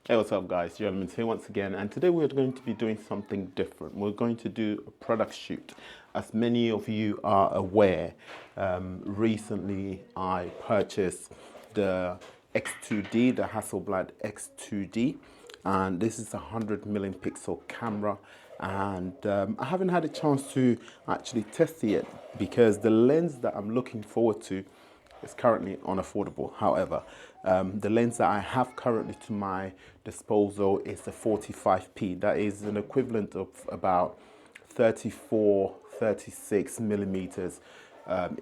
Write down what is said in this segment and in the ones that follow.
Hey, what's up guys, Gentlemen here once again, and today we're going to be doing something different. We're going to do a product shoot. As many of you are aware, recently I purchased the X2D, the Hasselblad X2D, and this is a 100 million pixel camera, and I haven't had a chance to actually test it yet because the lens that I'm looking forward to is currently unaffordable. However, the lens that I have currently to my disposal is the 45p. That is an equivalent of about 34, 36 millimeters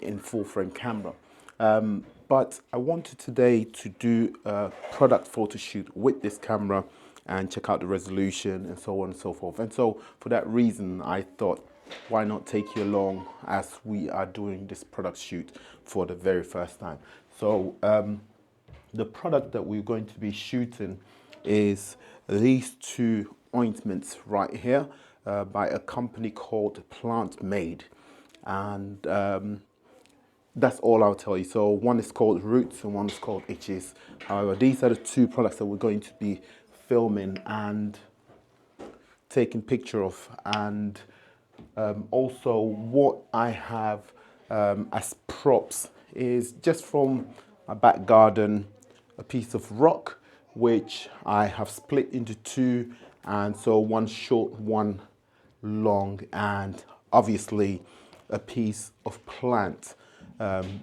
in full frame camera. But I wanted today to do a product photo shoot with this camera and check out the resolution and so on and so forth. And so for that reason, I thought, why not take you along as we are doing this product shoot for the very first time. So the product that we're going to be shooting is these two ointments right here by a company called Plant Made, and that's all I'll tell you. So one is called Roots and one is called Itches. However, these are the two products that we're going to be filming and taking picture of, and also what I have as props is just from my back garden, a piece of rock which I have split into two, and so one short, one long, and obviously a piece of plant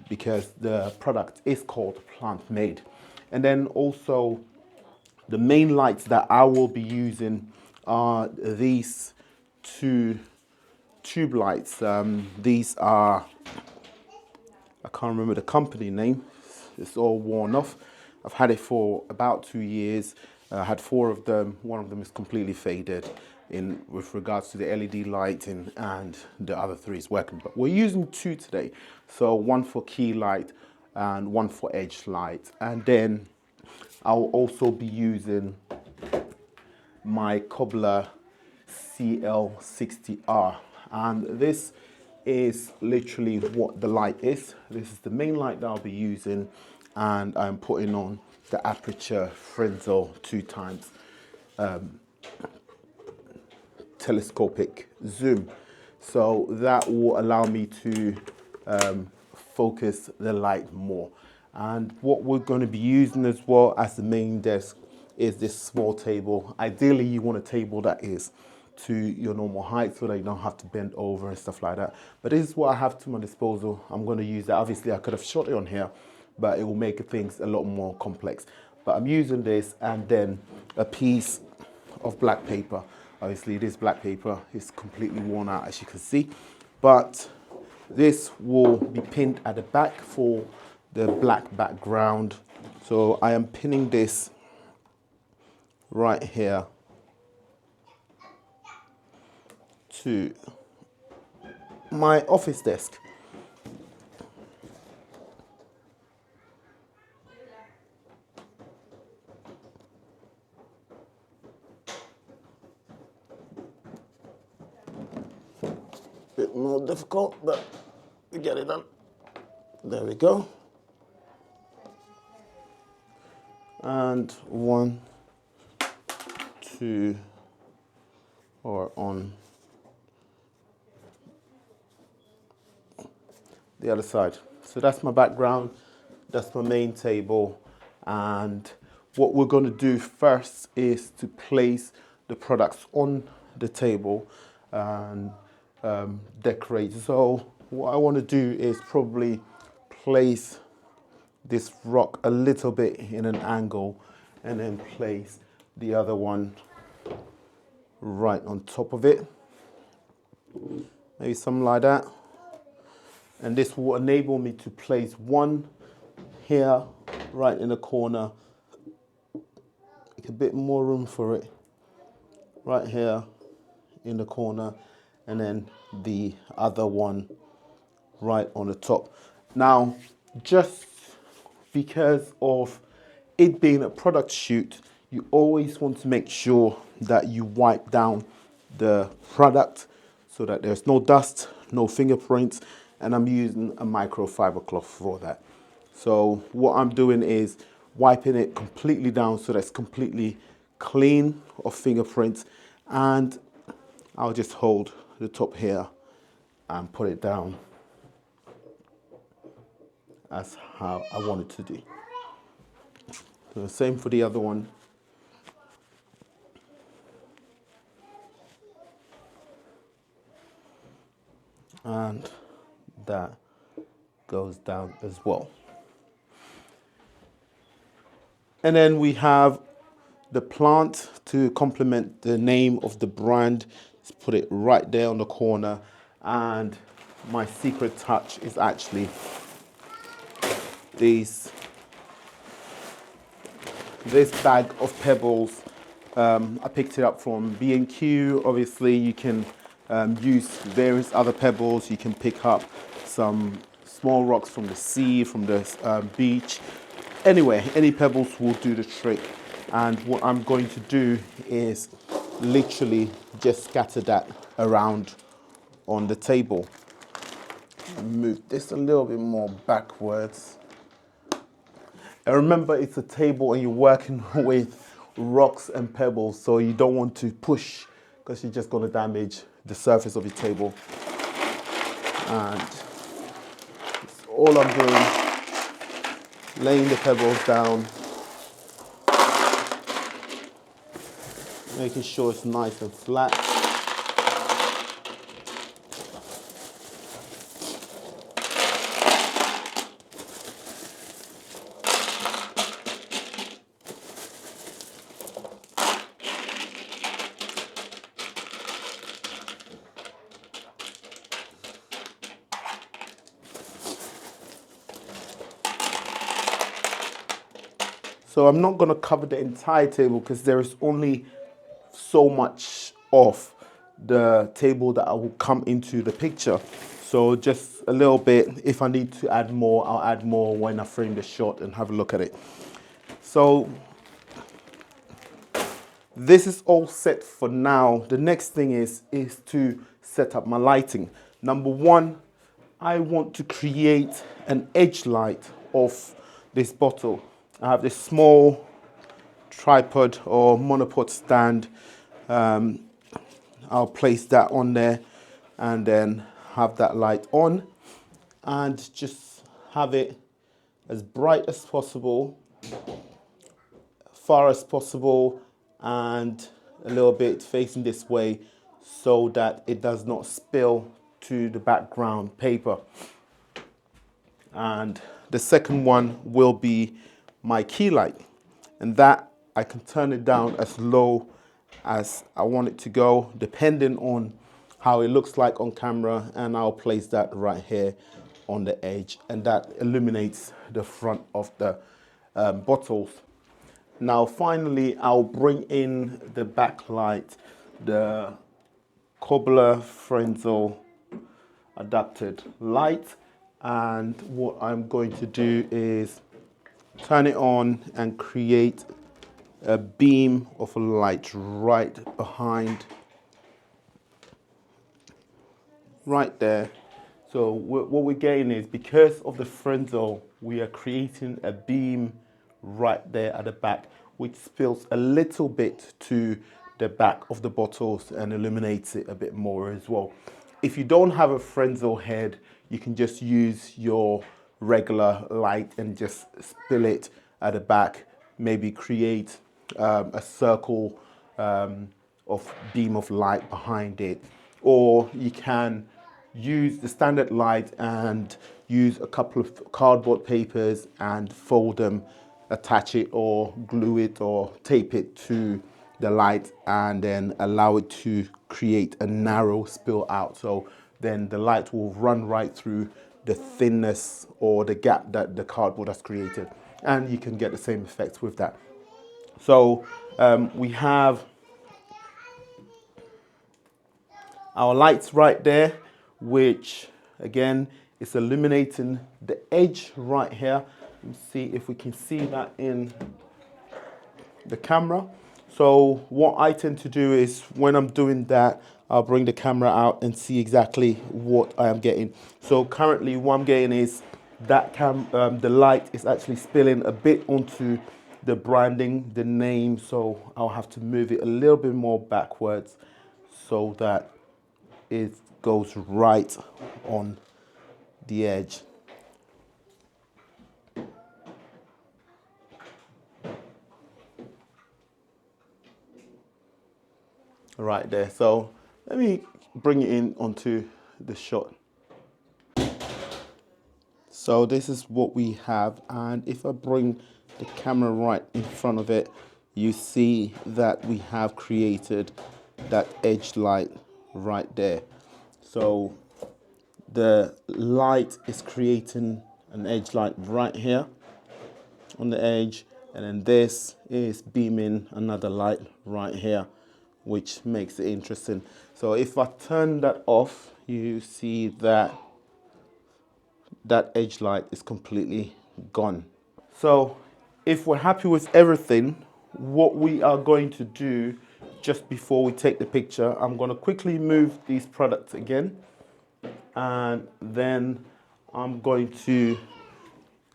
because the product is called Plant Made. And then also the main lights that I will be using are these two tube lights. These are, I can't remember the company name, it's all worn off. I've had it for about 2 years. I had 4 of them. One of them is completely faded in with regards to the LED lighting, and the other 3 is working. But we're using 2 today. So one for key light and one for edge light. And then I'll also be using my Cobbler CL60R. And this is literally what the light is. This is the main light that I'll be using, and I'm putting on the aperture Fresnel 2 times telescopic zoom. So that will allow me to focus the light more. And what we're going to be using as well as the main desk is this small table. Ideally, you want a table that is to your normal height so that you don't have to bend over and stuff like that. But this is what I have to my disposal. I'm going to use that. Obviously, I could have shot it on here, but it will make things a lot more complex. But I'm using this, and then a piece of black paper. Obviously, this black paper is completely worn out, as you can see. But this will be pinned at the back for the black background. So I am pinning this right here to my office desk. Bit more difficult, but we get it done. There we go. And 1, 2, or on the other side. So that's my background, that's my main table, and what we're going to do first is to place the products on the table and decorate. So what I want to do is probably place this rock a little bit in an angle, and then place the other one right on top of it, maybe something like that. And this will enable me to place one here right in the corner, make a bit more room for it right here in the corner, and then the other one right on the top. Now, just because of it being a product shoot, you always want to make sure that you wipe down the product so that there's no dust, no fingerprints, and I'm using a microfiber cloth for that. So what I'm doing is wiping it completely down so that's completely clean of fingerprints, and I'll just hold the top here and put it down as how I want it to do. So the same for the other one. And that goes down as well. And then we have the plant to complement the name of the brand. Let's put it right there on the corner. And my secret touch is actually this bag of pebbles. I picked it up from B&Q. Obviously, you can use various other pebbles. You can pick up some small rocks from the sea, from the beach. Anyway, any pebbles will do the trick. And what I'm going to do is literally just scatter that around on the table. Move this a little bit more backwards. And remember, it's a table and you're working with rocks and pebbles, so you don't want to push because you're just going to damage the surface of your table. And it's all I'm doing, laying the pebbles down, making sure it's nice and flat. So I'm not going to cover the entire table because there is only so much of the table that I will come into the picture. So just a little bit. If I need to add more, I'll add more when I frame the shot and have a look at it. So this is all set for now. The next thing is to set up my lighting. Number one, I want to create an edge light of this bottle. I have this small tripod or monopod stand. I'll place that on there and then have that light on and just have it as bright as possible, far as possible, and a little bit facing this way so that it does not spill to the background paper. And the second one will be my key light, and that I can turn it down as low as I want it to go depending on how it looks like on camera, and I'll place that right here on the edge, and that illuminates the front of the bottles. Now finally, I'll bring in the backlight, the Cobbler Frenzel adapted light, and what I'm going to do is turn it on and create a beam of light right behind, right there. So what we're getting is, because of the Frenzel, we are creating a beam right there at the back, which spills a little bit to the back of the bottles and illuminates it a bit more as well. If you don't have a Frenzel head, you can just use your regular light and just spill it at the back, maybe create a circle of beam of light behind it. Or you can use the standard light and use a couple of cardboard papers and fold them, attach it or glue it or tape it to the light, and then allow it to create a narrow spill out. So then the light will run right through the thinness or the gap that the cardboard has created, and you can get the same effect with that. So we have our lights right there, which again is illuminating the edge right here. Let's see if we can see that in the camera. So what I tend to do is, when I'm doing that, I'll bring the camera out and see exactly what I am getting. So currently what I'm getting is that the light is actually spilling a bit onto the branding, the name, so I'll have to move it a little bit more backwards so that it goes right on the edge. Right there. So let me bring it in onto the shot. So this is what we have, and if I bring the camera right in front of it, you see that we have created that edge light right there. So the light is creating an edge light right here on the edge, and then this is beaming another light right here, which makes it interesting. So if I turn that off, you see that that edge light is completely gone. So if we're happy with everything, what we are going to do just before we take the picture, I'm going to quickly move these products again, and then I'm going to,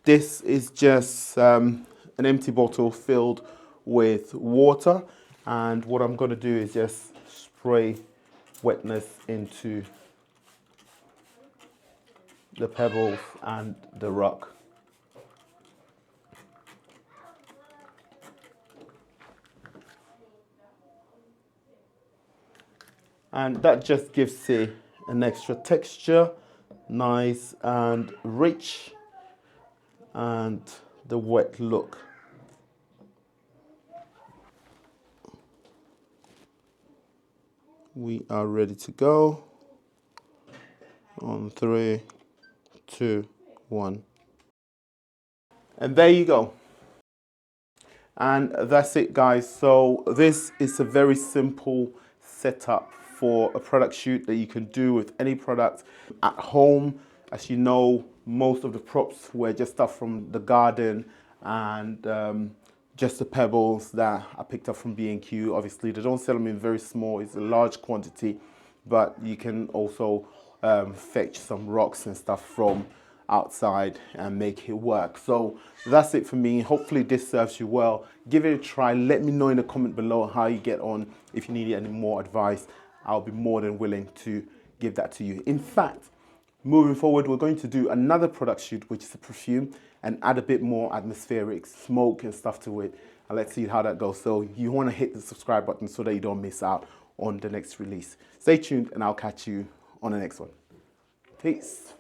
this is just an empty bottle filled with water, and what I'm going to do is just spray wetness into the pebbles and the rock. And that just gives it an extra texture, nice and rich, and the wet look. We are ready to go. On 3, 2, 1. And there you go. And that's it, guys. So this is a very simple setup for a product shoot that you can do with any product at home. As you know, most of the props were just stuff from the garden, and just the pebbles that I picked up from B&Q. Obviously, they don't sell them in very small, it's a large quantity, but you can also fetch some rocks and stuff from outside and make it work. So that's it for me. Hopefully this serves you well. Give it a try. Let me know in the comment below how you get on. If you need any more advice, I'll be more than willing to give that to you. In fact, moving forward, we're going to do another product shoot, which is a perfume, and add a bit more atmospheric smoke and stuff to it. And let's see how that goes. So you want to hit the subscribe button so that you don't miss out on the next release. Stay tuned, and I'll catch you on the next one. Peace.